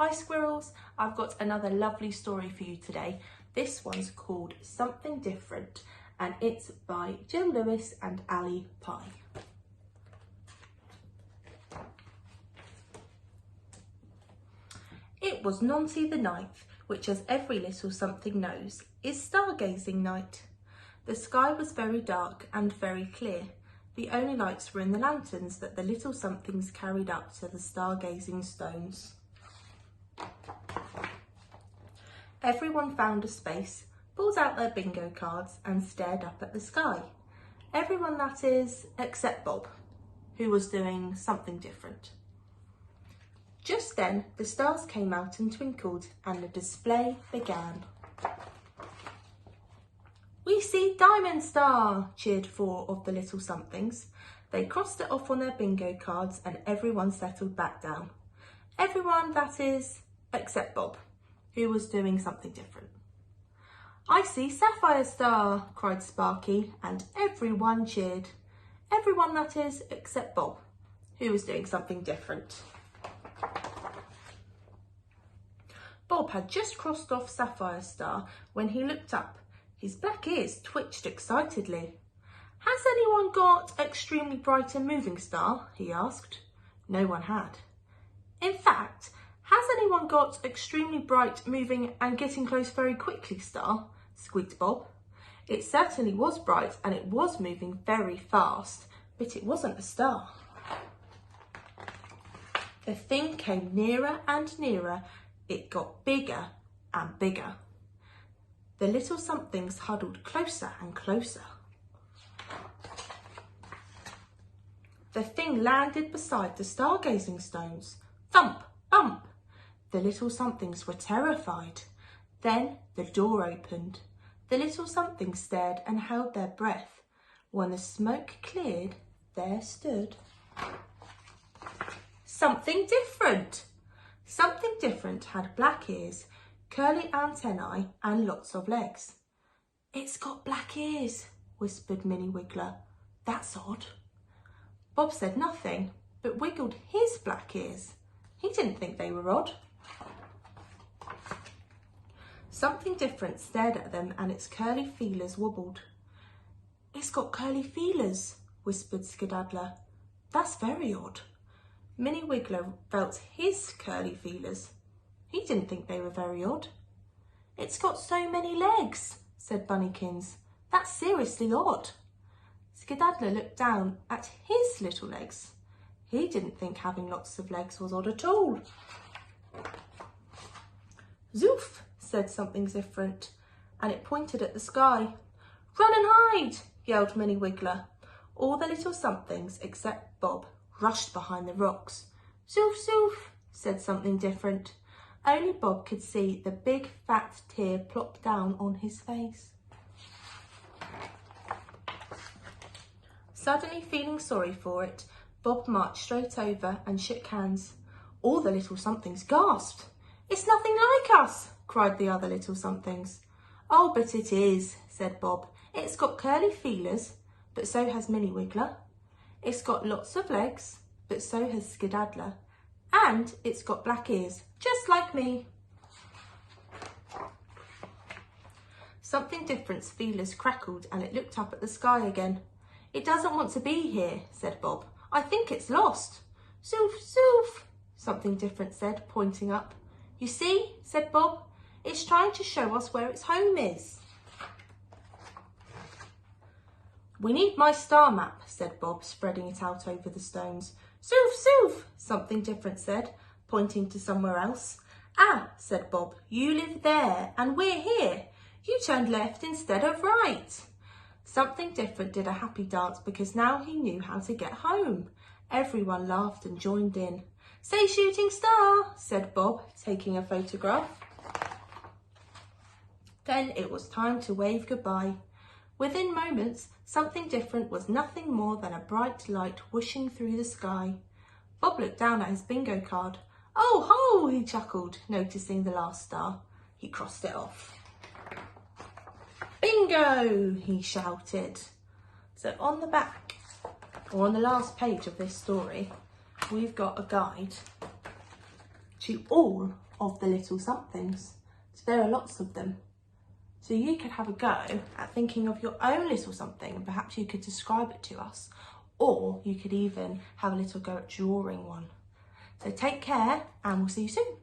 Hi squirrels, I've got another lovely story for you today. This one's called Something Different and it's by Jill Lewis and Ali Pye. It was Nancy the 9th, which as every little something knows, is stargazing night. The sky was very dark and very clear. The only lights were in the lanterns that the little somethings carried up to the stargazing stones. Everyone found a space, pulled out their bingo cards and stared up at the sky. Everyone, that is, except Bob, who was doing something different. Just then, the stars came out and twinkled and the display began. "We see Diamond Star," cheered 4 of the little somethings. They crossed it off on their bingo cards and everyone settled back down. Everyone, that is, except Bob, who was doing something different. "I see Sapphire Star," cried Sparky, and everyone cheered. Everyone, that is, except Bob, who was doing something different. Bob had just crossed off Sapphire Star when he looked up. His black ears twitched excitedly. "Has anyone got Extremely Bright and Moving Star?" he asked. No one had. "In fact, has anyone got Extremely Bright, Moving and Getting Close Very Quickly Star?" squeaked Bob. It certainly was bright and it was moving very fast, but it wasn't a star. The thing came nearer and nearer. It got bigger and bigger. The little somethings huddled closer and closer. The thing landed beside the stargazing stones. Thump, bump. The little somethings were terrified. Then the door opened. The little somethings stared and held their breath. When the smoke cleared, there stood Something Different. Something Different had black ears, curly antennae and lots of legs. "It's got black ears," whispered Minnie Wiggler. "That's odd." Bob said nothing, but wiggled his black ears. He didn't think they were odd. Something Different stared at them and its curly feelers wobbled. "It's got curly feelers," whispered Skedaddler. "That's very odd." Minnie Wiggler felt his curly feelers. He didn't think they were very odd. "It's got so many legs," said Bunnykins. "That's seriously odd." Skedaddler looked down at his little legs. He didn't think having lots of legs was odd at all. "Zoof," said Something Different, and it pointed at the sky. "Run and hide," yelled Minnie Wiggler. All the little somethings, except Bob, rushed behind the rocks. "Zoof, zoof," said Something Different. Only Bob could see the big fat tear plop down on his face. Suddenly feeling sorry for it, Bob marched straight over and shook hands. All the little somethings gasped. "It's nothing like us," cried the other little somethings. "Oh, but it is," said Bob. "It's got curly feelers, but so has Minnie Wiggler. It's got lots of legs, but so has Skedaddler. And it's got black ears, just like me." Something Different's feelers crackled and it looked up at the sky again. "It doesn't want to be here," said Bob. "I think it's lost." "Zoof, zoof," Something Different said, pointing up. "You see," said Bob, "it's trying to show us where its home is." "We need my star map," said Bob, spreading it out over the stones. "Zoof, zoof," Something Different said, pointing to somewhere else. "Ah," said Bob, "you live there and we're here. You turned left instead of right." Something Different did a happy dance because now he knew how to get home. Everyone laughed and joined in. "Say shooting star," said Bob, taking a photograph. Then it was time to wave goodbye. Within moments, Something Different was nothing more than a bright light whooshing through the sky. Bob looked down at his bingo card. "Oh ho," he chuckled, noticing the last star. He crossed it off. "Bingo," he shouted. So on the back, or on the last page of this story, we've got a guide to all of the little somethings. So there are lots of them. So you could have a go at thinking of your own little something, and perhaps you could describe it to us, or you could even have a little go at drawing one. So take care, and we'll see you soon.